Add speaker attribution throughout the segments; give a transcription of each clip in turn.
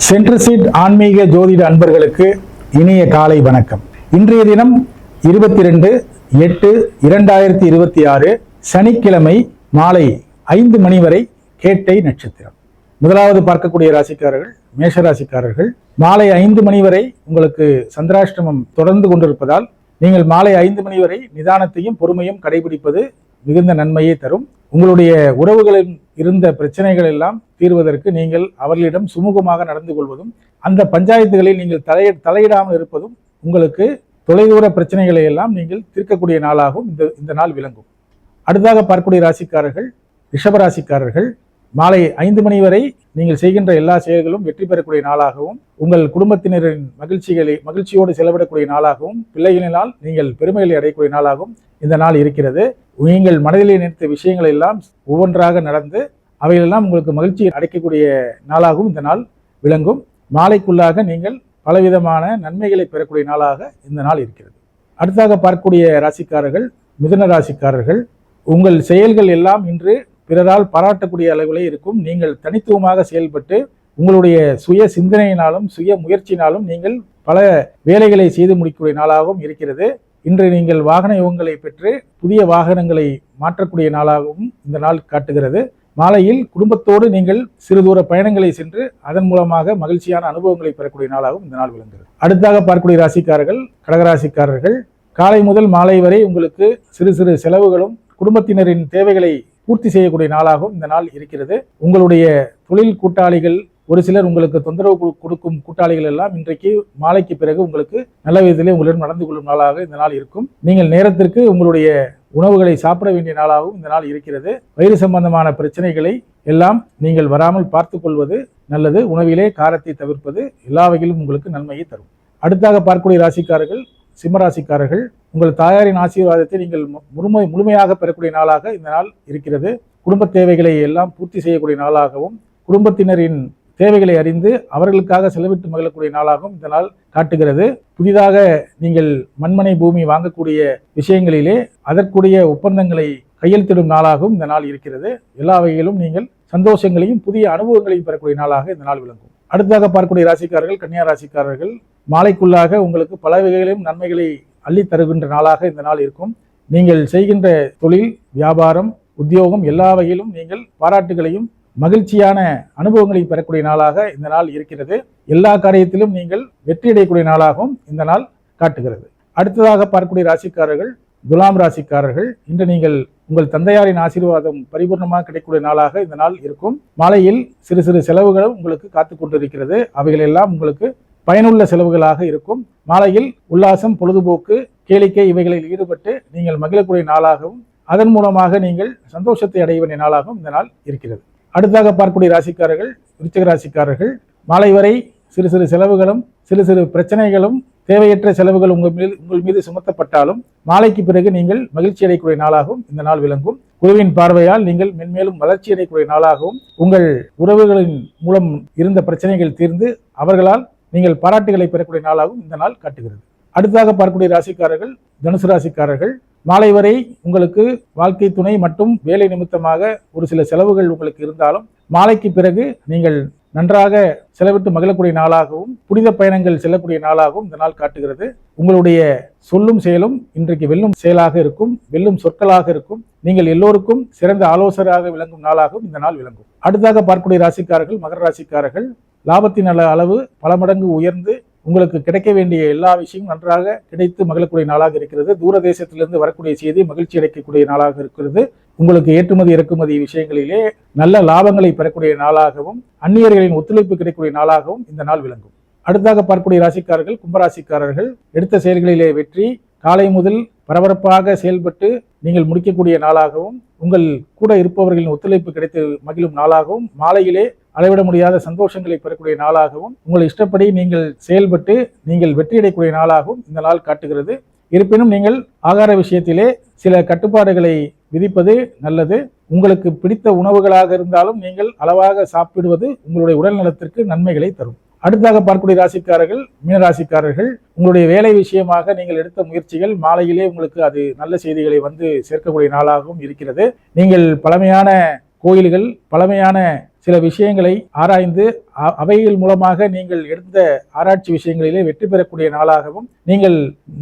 Speaker 1: சென்ட்ரசீட் ஆன்மீக ஜோதிட அன்பர்களுக்கு இனிய காலை வணக்கம். இன்றைய தினம் 22/8/2026 சனிக்கிழமை மாலை 5 மணி வரை கேட்டை நட்சத்திரம். முதலாவது பார்க்கக்கூடிய ராசிக்காரர்கள் மேஷராசிக்காரர்கள். மாலை 5 மணி வரை உங்களுக்கு சந்திராஷ்டமம் தொடர்ந்து கொண்டிருப்பதால் நீங்கள் மாலை 5 மணி வரை நிதானத்தையும் பொறுமையும் கடைபிடிப்பது மிகுந்த நன்மையை தரும். உங்களுடைய உறவுகளில் இருந்த பிரச்சனைகள் எல்லாம் தீர்வதற்கு நீங்கள் அவர்களிடம் சுமூகமாக நடந்து கொள்வதும், அந்த பஞ்சாயத்துகளில் நீங்கள் தலையிடாமல் இருப்பதும் உங்களுக்கு தொலைதூர பிரச்சனைகளை எல்லாம் நீங்கள் தீர்க்கக்கூடிய நாளாகவும் இந்த நாள் விளங்கும். அடுத்ததாக பார்க்கக்கூடிய ராசிக்காரர்கள் ரிஷபராசிக்காரர்கள். மாலை 5 மணி வரை நீங்கள் செய்கின்ற எல்லா செயல்களும் வெற்றி பெறக்கூடிய நாளாகவும், உங்கள் குடும்பத்தினரின் மகிழ்ச்சியோடு செலவிடக்கூடிய நாளாகவும், பிள்ளைகளினால் நீங்கள் பெருமைகளை அடையக்கூடிய நாளாகவும் இந்த நாள் இருக்கிறது. நீங்கள் மனதிலே நினைத்த விஷயங்கள் எல்லாம் ஒவ்வொன்றாக நடந்து அவைகளெல்லாம் உங்களுக்கு மகிழ்ச்சி அடைக்கக்கூடிய நாளாகவும் இந்த நாள் விளங்கும். மாலைக்குள்ளாக நீங்கள் பலவிதமான நன்மைகளை பெறக்கூடிய நாளாக இந்த நாள் இருக்கிறது. அடுத்ததாக பார்க்கக்கூடிய ராசிக்காரர்கள் மிதுன ராசிக்காரர்கள். உங்கள் செயல்கள் எல்லாம் இன்று பிறரால் பாராட்டக்கூடிய அளவிலே இருக்கும். நீங்கள் தனித்துவமாக செயல்பட்டு உங்களுடைய சுய சிந்தனையினாலும் சுய முயற்சியினாலும் நீங்கள் பல வேலைகளை செய்து முடிக்கக்கூடிய நாளாகவும் இருக்கிறது. இன்று நீங்கள் வாகன யோகங்களை பெற்று புதிய வாகனங்களை மாற்றக்கூடிய நாளாகவும் இந்த நாள் காட்டுகிறது. மாலையில் குடும்பத்தோடு நீங்கள் சிறு தூர பயணங்களை சென்று அதன் மூலமாக மகிழ்ச்சியான அனுபவங்களை பெறக்கூடிய நாளாகவும் இந்த நாள் விளங்குகிறது. அடுத்தாக பார்க்கக்கூடிய ராசிக்காரர்கள் கடகராசிக்காரர்கள். காலை முதல் மாலை வரை உங்களுக்கு சிறு சிறு செலவுகளும் குடும்பத்தினரின் தேவைகளை பூர்த்தி செய்யக்கூடிய நாளாகவும் இந்த நாள் இருக்கிறது. உங்களுடைய தொழில் கூட்டாளிகள் ஒரு சிலர் உங்களுக்கு தொந்தரவு கொடுக்கும் கூட்டாளிகள் எல்லாம் இன்றைக்கு மாலைக்கு பிறகு உங்களுக்கு நல்ல விதத்திலே உங்களிடம் நடந்து கொள்ளும் நாளாக இந்த நாள் இருக்கும். நீங்கள் நேரத்திற்கு உங்களுடைய உணவுகளை சாப்பிட வேண்டிய நாளாகவும் இந்த நாள் இருக்கிறது. வயிறு சம்பந்தமான பிரச்சனைகளை எல்லாம் நீங்கள் வராமல் பார்த்து கொள்வது நல்லது. உணவிலே காரத்தை தவிர்ப்பது எல்லா வகையிலும் உங்களுக்கு நன்மையை தரும். அடுத்தாக பார்க்கக்கூடிய ராசிக்காரர்கள் சிம்மராசிக்காரர்கள். உங்கள் தாயாரின் ஆசீர்வாதத்தை நீங்கள் முழுமையாக பெறக்கூடிய நாளாக இந்த நாள் இருக்கிறது. குடும்ப தேவைகளை எல்லாம் பூர்த்தி செய்யக்கூடிய நாளாகவும், குடும்பத்தினரின் தேவைகளை அறிந்து அவர்களுக்காக செலவிட்டு மகிழக்கூடிய நாளாகவும் இந்த நாள் காட்டுகிறது. புதிதாக நீங்கள் மண்மனை பூமி வாங்கக்கூடிய விஷயங்களிலே அதற்குரிய ஒப்பந்தங்களை கையெழுத்திடும் நாளாகவும் இந்த நாள் இருக்கிறது. எல்லா வகையிலும் நீங்கள் சந்தோஷங்களையும் புதிய அனுபவங்களையும் பெறக்கூடிய நாளாக இந்த நாள் விளங்கும். அடுத்ததாக பார்க்கக்கூடிய ராசிக்காரர்கள் கன்னியா ராசிக்காரர்கள். மாலைக்குள்ளாக உங்களுக்கு பல வகைகளிலும் நன்மைகளை அள்ளி தருகின்ற நாளாக இந்த நாள் இருக்கும். நீங்கள் செய்கின்ற தொழில் வியாபாரம் உத்தியோகம் எல்லா வகையிலும் நீங்கள் பாராட்டுகளையும் மகிழ்ச்சியான அனுபவங்களை பெறக்கூடிய நாளாக இந்த நாள் இருக்கிறது. எல்லா காரியத்திலும் நீங்கள் வெற்றியடையக்கூடிய நாளாகவும் இந்த நாள் காட்டுகிறது. அடுத்ததாக பார்க்கக்கூடிய ராசிக்காரர்கள் துலாம் ராசிக்காரர்கள். இன்று நீங்கள் உங்கள் தந்தையாரின் ஆசீர்வாதம் பரிபூர்ணமாக கிடைக்கக்கூடிய நாளாக இந்த நாள் இருக்கும். மாலையில் சிறு சிறு செலவுகளும் உங்களுக்கு காத்து கொண்டிருக்கிறது. அவைகள் எல்லாம் உங்களுக்கு பயனுள்ள செலவுகளாக இருக்கும். மாலையில் உல்லாசம் பொழுதுபோக்கு கேளிக்கை இவைகளில் ஈடுபட்டு நீங்கள் மகிழக்கூடிய நாளாகவும் அதன் மூலமாக நீங்கள் சந்தோஷத்தை அடைய வேண்டிய நாளாகவும் இந்த நாள் இருக்கிறது. அடுத்தாக பார்க்கக்கூடிய ராசிக்காரர்கள் விருச்சிக ராசிக்காரர்கள். மாலை வரை சிறு சிறு செலவுகளும் சிறு சிறு பிரச்சனைகளும் தேவையற்ற செலவுகள் உங்கள் மீது சுமத்தப்பட்டாலும் மாலைக்கு பிறகு நீங்கள் மகிழ்ச்சி அடையக்கூடிய நாளாகவும் இந்த நாள் விளங்கும். குருவின் பார்வையால் நீங்கள் மென்மேலும் வளர்ச்சி அடையக்கூடிய நாளாகவும், உங்கள் உறவுகளின் மூலம் இருந்த பிரச்சனைகள் தீர்ந்து அவர்களால் நீங்கள் பாராட்டுகளை பெறக்கூடிய நாளாகவும் இந்த நாள் காட்டுகிறது. அடுத்ததாக பார்க்கக்கூடிய ராசிக்காரர்கள் தனுசு ராசிக்காரர்கள். மாலை வரை உங்களுக்கு வாழ்க்கை துணை மற்றும் வேலை நிமித்தமாக ஒரு சில செலவுகள் உங்களுக்கு இருந்தாலும் மாலைக்கு பிறகு நீங்கள் நன்றாக செலவிட்டு மகிழக்கூடிய நாளாகவும் புனித பயணங்கள் செல்லக்கூடிய நாளாகவும் இந்த நாள் காட்டுகிறது. உங்களுடைய சொல்லும் செயலும் இன்றைக்கு வெல்லும் செயலாக இருக்கும், வெல்லும் சொற்களாக இருக்கும். நீங்கள் எல்லோருக்கும் சிறந்த ஆலோசகராக விளங்கும் நாளாகவும் இந்த நாள் விளங்கும். அடுத்தாக பார்க்கக்கூடிய ராசிக்காரர்கள் மகர ராசிக்காரர்கள். லாபத்தின் அளவு பல மடங்கு உயர்ந்து உங்களுக்கு கிடைக்க வேண்டிய எல்லா விஷயமும் நன்றாக கிடைத்து மகிழக்கூடிய நாளாக இருக்கிறது. தூர தேசத்திலிருந்து வரக்கூடிய செய்தி மகிழ்ச்சி அடைக்கக்கூடிய நாளாக இருக்கிறது. உங்களுக்கு ஏற்றுமதி இறக்குமதி விஷயங்களிலே நல்ல லாபங்களை பெறக்கூடிய நாளாகவும் அந்நியர்களின் ஒத்துழைப்பு கிடைக்கக்கூடிய நாளாகவும் இந்த நாள் விளங்கும். அடுத்தாக பார்க்கக்கூடிய ராசிக்காரர்கள் கும்பராசிக்காரர்கள். எடுத்த செயல்களிலே வெற்றி. காலை முதல் பரபரப்பாக செயல்பட்டு நீங்கள் முடிக்கக்கூடிய நாளாகவும், உங்கள் கூட இருப்பவர்களின் ஒத்துழைப்பு கிடைத்து மகிழும் நாளாகவும், மாலையிலே அளவிட முடியாத சந்தோஷங்களை பெறக்கூடிய நாளாகவும், உங்கள் இஷ்டப்படி நீங்கள் செயல்பட்டு நீங்கள் வெற்றியடையக்கூடிய நாளாகவும் இந்த நாள் காட்டுகிறது. இருப்பினும் நீங்கள் ஆகார விஷயத்திலே சில கட்டுப்பாடுகளை விதிப்பது நல்லது. உங்களுக்கு பிடித்த உணவுகளாக இருந்தாலும் நீங்கள் அளவாக சாப்பிடுவது உங்களுடைய உடல் நலத்திற்கு நன்மைகளை தரும். அடுத்தாக பார்க்கக்கூடிய ராசிக்காரர்கள் மீனராசிக்காரர்கள். உங்களுடைய வேலை விஷயமாக நீங்கள் எடுத்த முயற்சிகள் மாலையிலே உங்களுக்கு அது நல்ல செய்திகளை வந்து சேர்க்கக்கூடிய நாளாகவும் இருக்கிறது. நீங்கள் பழமையான கோயில்கள் பழமையான சில விஷயங்களை ஆராய்ந்து அவைகள் மூலமாக நீங்கள் எடுத்த ஆராய்ச்சி விஷயங்களிலே வெற்றி பெறக்கூடிய நாளாகவும் நீங்கள்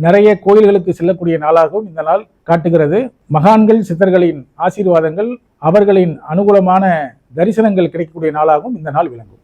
Speaker 1: நிறைய கோயில்களுக்கு செல்லக்கூடிய நாளாகவும் இந்த நாள் காட்டுகிறது. மகான்கள் சித்தர்களின் ஆசீர்வாதங்கள், அவர்களின் அனுகூலமான தரிசனங்கள் கிடைக்கக்கூடிய நாளாகவும் இந்த நாள் விளங்கும்.